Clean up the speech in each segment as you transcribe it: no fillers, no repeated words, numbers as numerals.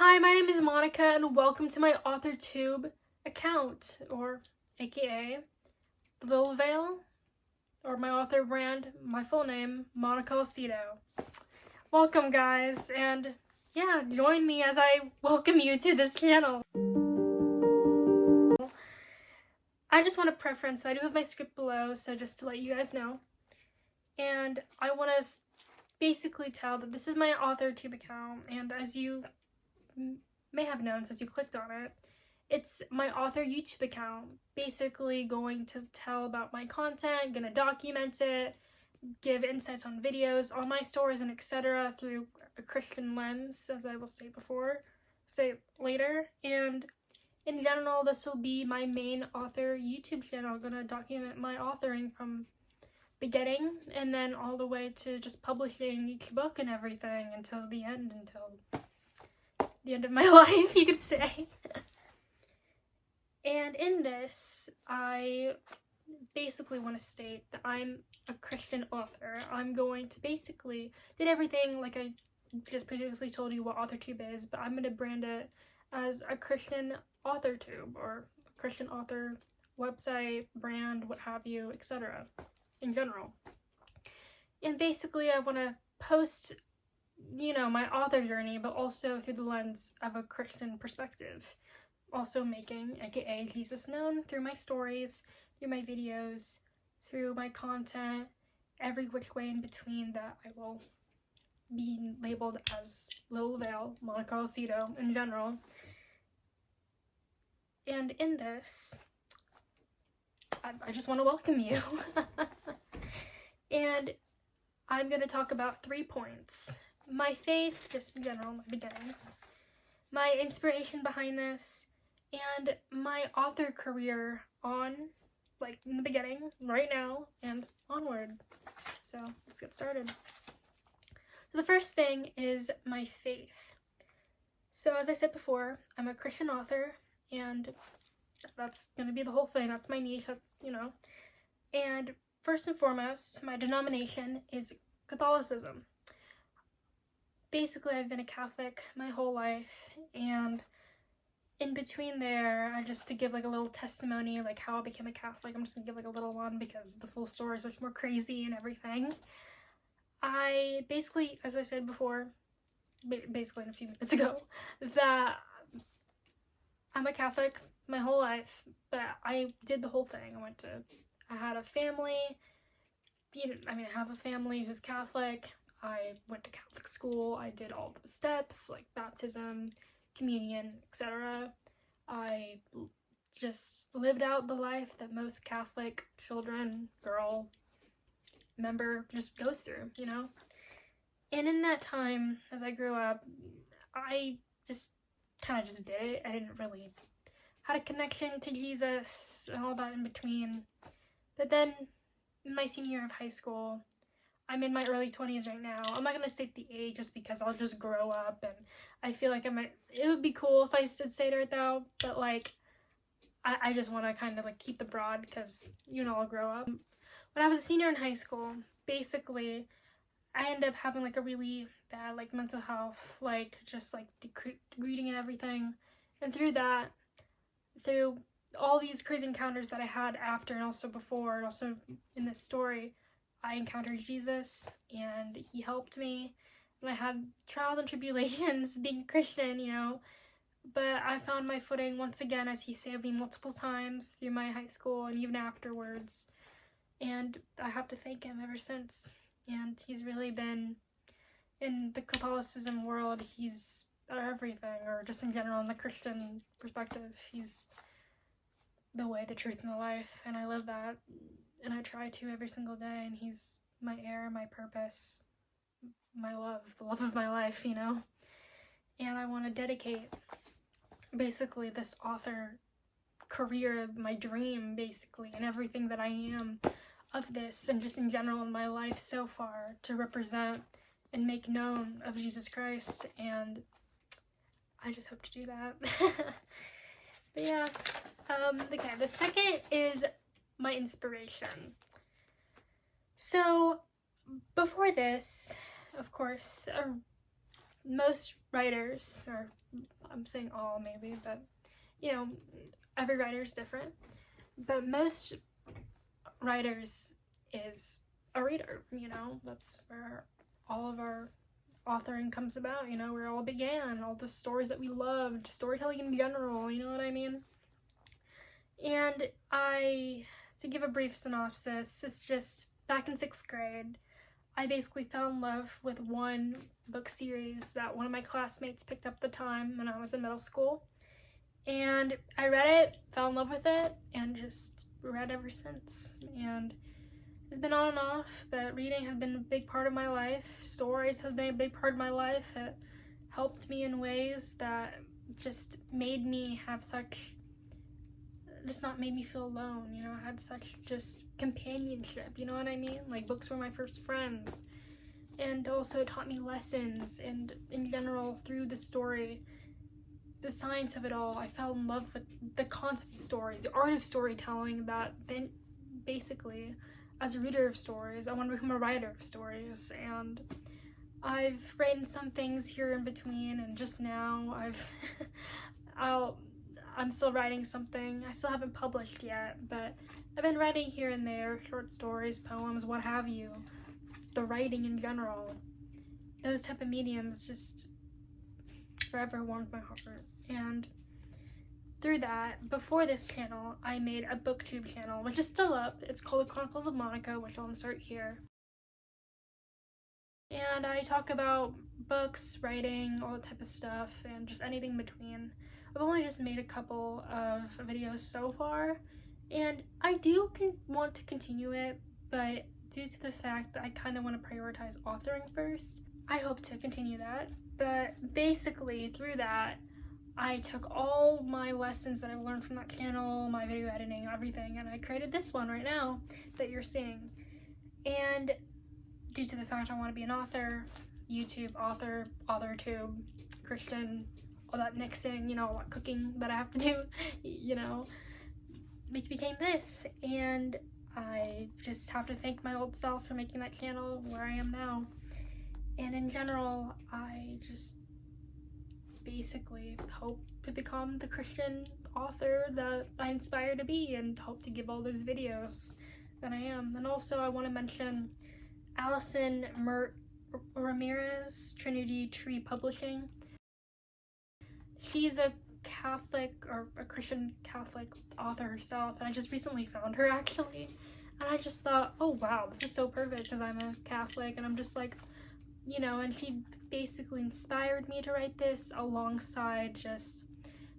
Hi, my name is Monica and welcome to my AuthorTube account, or aka Little Veil, or my author brand, my full name, Monica Alcido. Welcome guys, and yeah, join me as I welcome you to this channel. I just want to preference that I do have my script below, so just to let you guys know. And I want to basically tell that this is my AuthorTube account, and as you may have known since you clicked on it, it's my author YouTube account. Basically going to tell about my content, gonna document it, give insights on videos, on my stories, and etc. through a Christian lens, as I will say later. And in general, this will be my main author YouTube channel. I'm gonna document my authoring from beginning and then all the way to just publishing each book and everything until the end of my life, you could say. And in this, I basically want to state that I'm a Christian author. I'm going to basically did everything like I just previously told you what AuthorTube is, but I'm going to brand it as a Christian AuthorTube, or Christian author website, brand, what have you, etc. in general. And basically I want to post, my author journey, but also through the lens of a Christian perspective. Also making, aka Jesus, known through my stories, through my videos, through my content, every which way in between that I will be labeled as Little Veil, Monica Alcido in general. And in this, I just want to welcome you. And I'm going to talk about 3 points. My faith, just in general, my beginnings, my inspiration behind this, and my author career in the beginning, right now, and onward. So let's get started. So the first thing is my faith. So as I said before, I'm a Christian author, and that's going to be the whole thing. That's my niche, And first and foremost, my denomination is Catholicism. Basically, I've been a Catholic my whole life, and in between there, just to give like a little testimony, like how I became a Catholic, I'm just gonna give like a little one because the full story is much more crazy and everything. I basically, as I said before, basically a few minutes ago, that I'm a Catholic my whole life, but I did the whole thing. I had a family, I have a family who's Catholic. I went to Catholic school. I did all the steps like baptism, communion, etc. I just lived out the life that most Catholic girl member just goes through, And in that time, as I grew up, I just kind of just did it. I didn't really had a connection to Jesus and all that in between. But then in my senior year of high school, I'm in my early 20s right now. I'm not going to state the age just because I'll just grow up, and I feel like it would be cool if I did say it though, but I just want to kind of keep it broad because, I'll grow up. When I was a senior in high school, basically, I ended up having a really bad mental health, reading and everything. And through all these crazy encounters that I had after and also before, and also in this story, I encountered Jesus, and he helped me, and I had trials and tribulations being Christian, but I found my footing once again as he saved me multiple times through my high school and even afterwards, and I have to thank him ever since. And he's really been, in the Catholicism world, he's everything, or just in general in the Christian perspective, he's the way, the truth, and the life, and I live that. And I try to every single day, and he's my air, my purpose, my love, the love of my life, And I want to dedicate basically this author career, my dream, basically, and everything that I am of this, and just in general in my life so far, to represent and make known of Jesus Christ, and I just hope to do that. But yeah, okay, the second is my inspiration. So before this, of course, most writers, or I'm saying all maybe, but you know, every writer is different, but most writers is a reader, you know, that's where all of our authoring comes about, you know, where it all began, all the stories that we loved, storytelling in general, you know what I mean? And to give a brief synopsis, it's just back in 6th grade, I basically fell in love with one book series that one of my classmates picked up at the time when I was in middle school. And I read it, fell in love with it, and just read ever since. And it's been on and off, but reading has been a big part of my life. Stories have been a big part of my life. It helped me in ways that just made me have such, just not made me feel alone, you know, I had such just companionship, you know what I mean? Like, books were my first friends. And also taught me lessons, and in general, through the story, the science of it all, I fell in love with the concept of stories, the art of storytelling, that then basically, as a reader of stories, I want to become a writer of stories. And I've written some things here in between, and just now I'm still writing something. I still haven't published yet, but I've been writing here and there, short stories, poems, what have you. The writing in general, those type of mediums just forever warmed my heart. And through that, before this channel, I made a booktube channel, which is still up. It's called The Chronicles of Monica, which I'll insert here. And I talk about books, writing, all that type of stuff, and just anything in between. I've only just made a couple of videos so far, and I do want to continue it, but due to the fact that I kind of want to prioritize authoring first, I hope to continue that. But basically, through that, I took all my lessons that I've learned from that channel, my video editing, everything, and I created this one right now that you're seeing. And due to the fact I want to be an author, YouTube author, AuthorTube, Christian, all that mixing, you know, all that cooking that I have to do, you know, it became this. And I just have to thank my old self for making that channel where I am now. And in general, I just basically hope to become the Christian author that I inspire to be, and hope to give all those videos that I am. And also I want to mention Allison Ramirez, Trinity Tree Publishing. She's a Catholic, or a Christian Catholic author herself, and I just recently found her actually, and I just thought, oh wow, this is so perfect because I'm a Catholic, and I'm just like, you know, and she basically inspired me to write this alongside just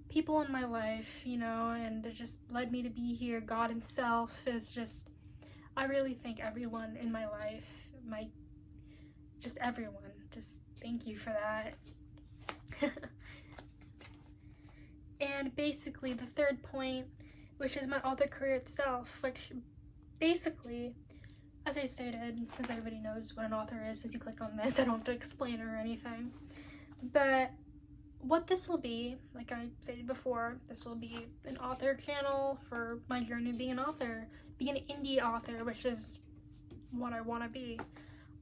people in my life, you know, and it just led me to be here. God himself is just, I really thank everyone in my life, just everyone, just thank you for that. And basically the third point, which is my author career itself, which basically, as I stated, because everybody knows what an author is since you clicked on this, I don't have to explain it or anything, but what this will be, like I stated before, this will be an author channel for my journey of being an author, being an indie author, which is what I want to be.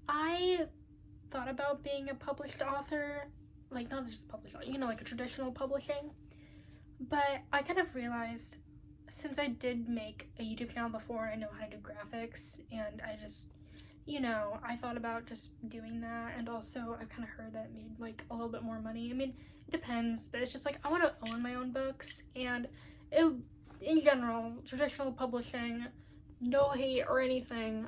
I thought about being a published author, like not just published, you know, like a traditional publishing, but I kind of realized, since I did make a YouTube channel before, I know how to do graphics, and I just, you know, I thought about just doing that, and also I've kind of heard that it made like a little bit more money. I mean, it depends, but it's just like, I want to own my own books, and in general, traditional publishing, no hate or anything,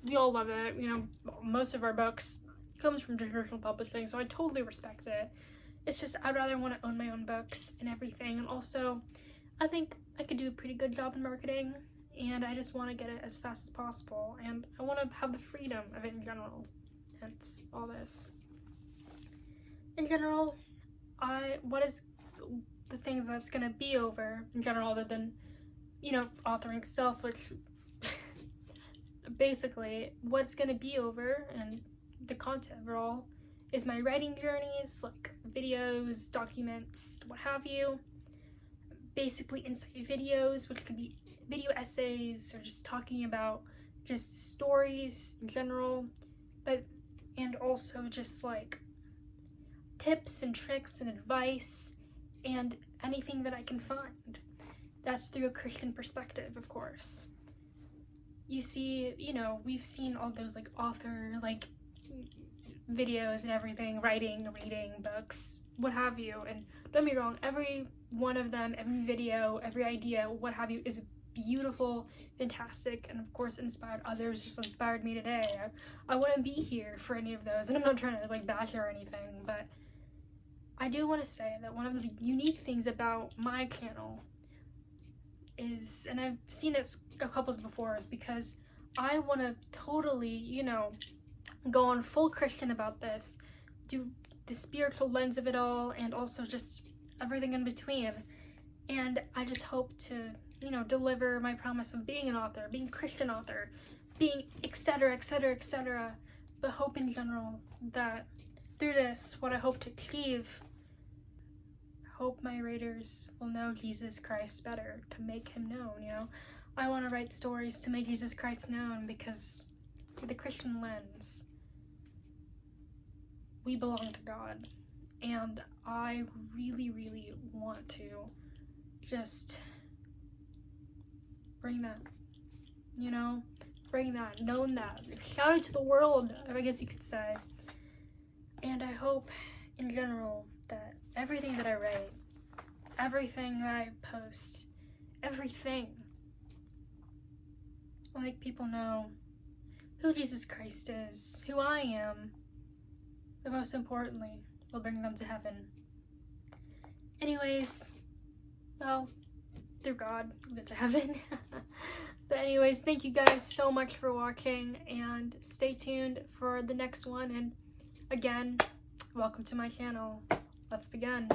we all love it, you know, most of our books comes from traditional publishing, so I totally respect it. It's just, I'd rather want to own my own books and everything, and also, I think I could do a pretty good job in marketing, and I just want to get it as fast as possible, and I want to have the freedom of it in general, hence all this. In general, what is the thing that's going to be over, in general, other than, you know, authoring itself, which basically, what's going to be over, and the content overall, is my writing journeys, like videos, documents, what have you. Basically insight videos, which could be video essays or just talking about just stories in general, and also just like tips and tricks and advice and anything that I can find. That's through a Christian perspective, of course. You see, you know, we've seen all those like author like videos and everything, writing, reading books, what have you, and don't be wrong, every one of them, every video, every idea, what have you, is beautiful, fantastic, and of course inspired others, just inspired me today. I wouldn't be here for any of those, and I'm not trying to like bash or anything, but I do want to say that one of the unique things about my channel is, and I've seen it a couple before, is because I want to totally, you know, go on full Christian about this, do the spiritual lens of it all, and also just everything in between. And I just hope to, you know, deliver my promise of being an author, being a Christian author, being etc, etc, etc, but hope in general that through this, what I hope to achieve, hope my readers will know Jesus Christ better, to make him known, you know. I want to write stories to make Jesus Christ known, because with the Christian lens, we belong to God, and I really, really want to just bring that, you know, bring that, known that, shout it to the world, I guess you could say. And I hope in general that everything that I write, everything that I post, everything will make people know who Jesus Christ is, who I am, but most importantly, will bring them to heaven. Anyways, well, through God, we'll get to heaven. But anyways, thank you guys so much for watching, and stay tuned for the next one. And again, welcome to my channel. Let's begin.